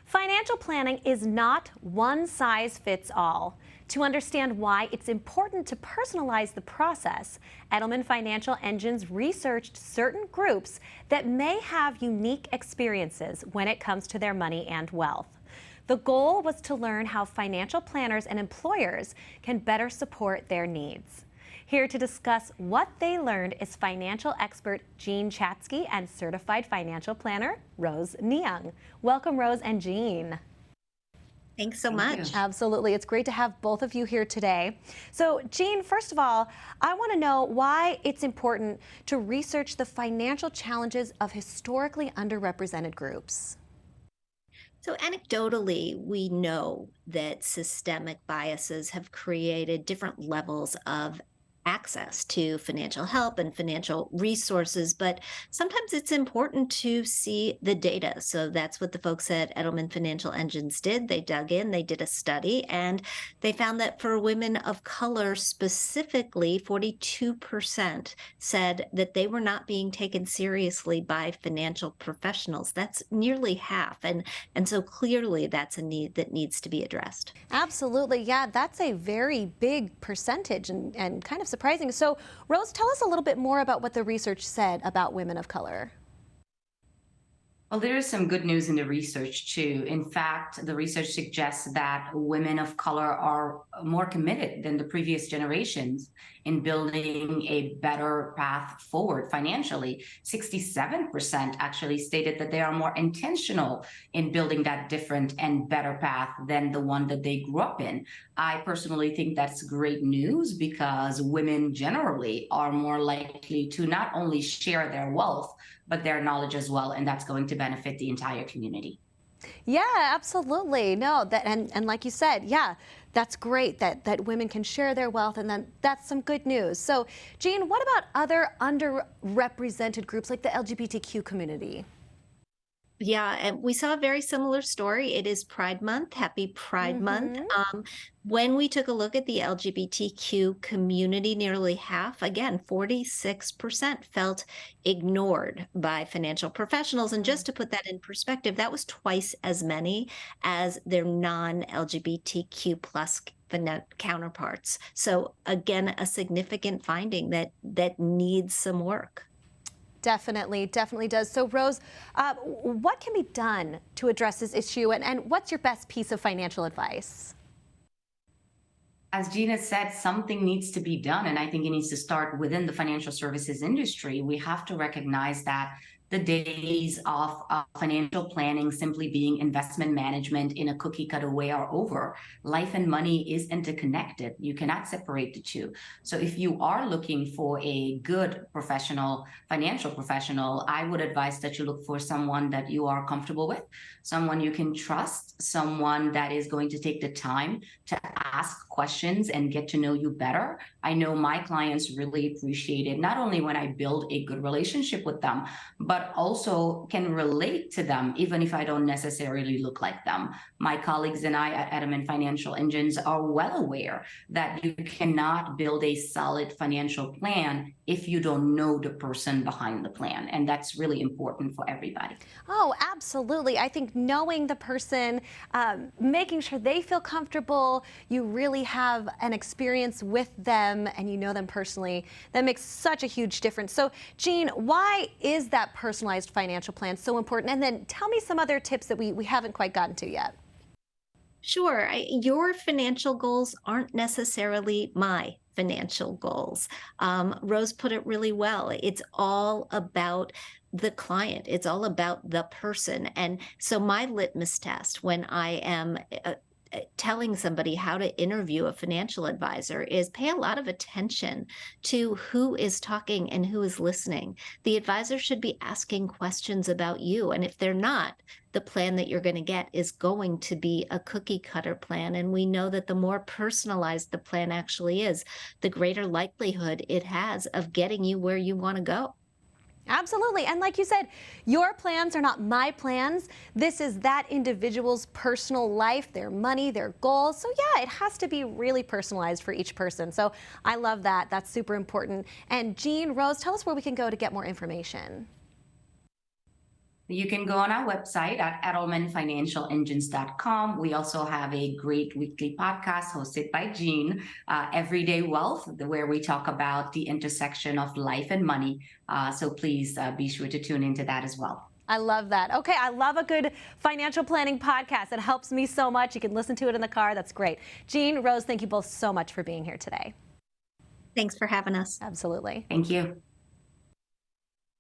Financial planning is not one size fits all. To understand why it's important to personalize the process, Edelman Financial Engines researched certain groups that may have unique experiences when it comes to their money and wealth. The goal was to learn how financial planners and employers can better support their needs. Here to discuss what they learned is financial expert Jean Chatzky and certified financial planner Rose Niang. Welcome, Rose and Jean. Thanks so much. Absolutely. It's great to have both of you here today. So, Jean, first of all, I want to know why it's important to research the financial challenges of historically underrepresented groups. So anecdotally, we know that systemic biases have created different levels of access to financial help and financial resources, but sometimes it's important to see the data. So that's what the folks at Edelman Financial Engines did. They dug in, they did a study, and they found that for women of color specifically, 42% said that they were not being taken seriously by financial professionals. That's nearly half. And so clearly that's a need that needs to be addressed. Absolutely. Yeah, that's a very big percentage and kind of surprising. So, Rose, tell us a little bit more about what the research said about women of color. Well, there is some good news in the research too. In fact, the research suggests that women of color are more committed than the previous generations in building a better path forward financially. 67% actually stated that they are more intentional in building that different and better path than the one that they grew up in. I personally think that's great news because women generally are more likely to not only share their wealth, but their knowledge as well, and that's going to benefit the entire community. Yeah, absolutely. No, that and like you said, yeah, that's great that women can share their wealth, and then that's some good news. So, Jean, what about other underrepresented groups like the LGBTQ community? Yeah, and we saw a very similar story. It is Pride Month. Happy Pride Month. When we took a look at the LGBTQ community, nearly half, again, 46% felt ignored by financial professionals. And just to put that in perspective, that was twice as many as their non-LGBTQ plus counterparts. So again, a significant finding that needs some work. Definitely, definitely does. So, Rose, what can be done to address this issue, and what's your best piece of financial advice? As Gina said, something needs to be done, and I think it needs to start within the financial services industry. We have to recognize that the days of financial planning simply being investment management in a cookie cutter way are over. Life and money is interconnected. You cannot separate the two. So if you are looking for a good professional, financial professional, I would advise that you look for someone that you are comfortable with, someone you can trust, someone that is going to take the time to ask questions and get to know you better. I know my clients really appreciate it, not only when I build a good relationship with them, but also can relate to them, even if I don't necessarily look like them. My colleagues and I at Edelman Financial Engines are well aware that you cannot build a solid financial plan if you don't know the person behind the plan. And that's really important for everybody. Oh, absolutely. I think knowing the person, making sure they feel comfortable, you really have an experience with them and you know them personally, that makes such a huge difference. So, Jean, why is that personalized financial plan so important? And then tell me some other tips that we haven't quite gotten to yet. Sure. Your financial goals aren't necessarily my financial goals. Rose put it really well. It's all about the client. It's all about the person. And so my litmus test when I am telling somebody how to interview a financial advisor is pay a lot of attention to who is talking and who is listening. The advisor should be asking questions about you. And if they're not, the plan that you're going to get is going to be a cookie cutter plan. And we know that the more personalized the plan actually is, the greater likelihood it has of getting you where you want to go. Absolutely. And like you said, your plans are not my plans. This is that individual's personal life, their money, their goals. So yeah, it has to be really personalized for each person. So I love that. That's super important. And Jean, Rose, tell us where we can go to get more information. You can go on our website at edelmanfinancialengines.com. We also have a great weekly podcast hosted by Jean, Everyday Wealth, where we talk about the intersection of life and money. So please be sure to tune into that as well. I love that. Okay, I love a good financial planning podcast. It helps me so much. You can listen to it in the car. That's great. Jean, Rose, thank you both so much for being here today. Thanks for having us. Absolutely. Thank you.